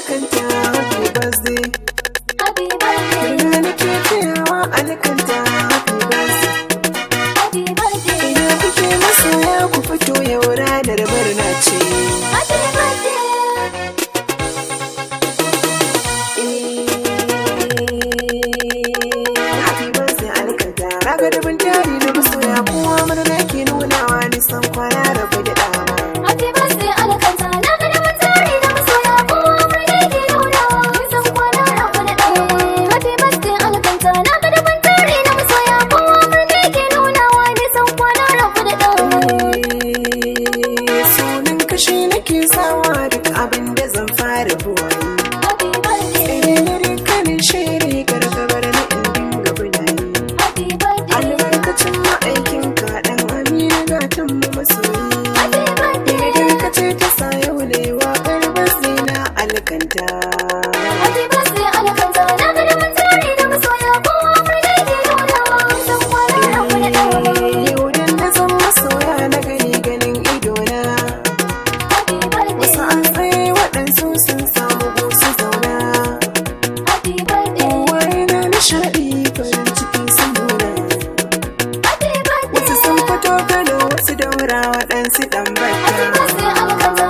alkanta happy birthday. Happy birthday. Murna nake tayawa alkanta happy birthday. Happy birthday. Ina kuke masoya ku fito yau ranar murna ce. Happy birthday. Happy birthday alkanta. Raga da bintari na masoya kowa murna ke nunawa nisan kwana rabu da dama. Happy birthday alkanta. Na ga da mutane da masoya kowa murna ke nunawa nisan kwana rabu da dama. Happy birthday alkanta. Na ga da mutane da masoya kowa murna ke nunawa nisan kwana rabu da dama. Sunan kashi nake sawa duk abin da zan fara buwayi. Happy birthday. Tsere kanin shiri gargabar na in dinga bunayi. Happy birthday. Albarkacin ma'aikin kaɗan amina gatan mu masoyi. Happy birthday. Idan ka ce ta sa yau ne waƙar birthday na alkanta. Happy birthday alkanta. Na ga da mutane da masoya kowa murna ke nunawa nisan kwana rabu da dama. Yau dan na zan masoya na gani ganin idona. Happy birthday. Wasu an tsaye waɗansu sun samu su zauna. Happy birthday. Wai na nishaɗi farin ciki sun nuna. Happy birthday. Wasu sun fito Kano wasu daura waɗansu ɗan Happy bata. birthday alkanta.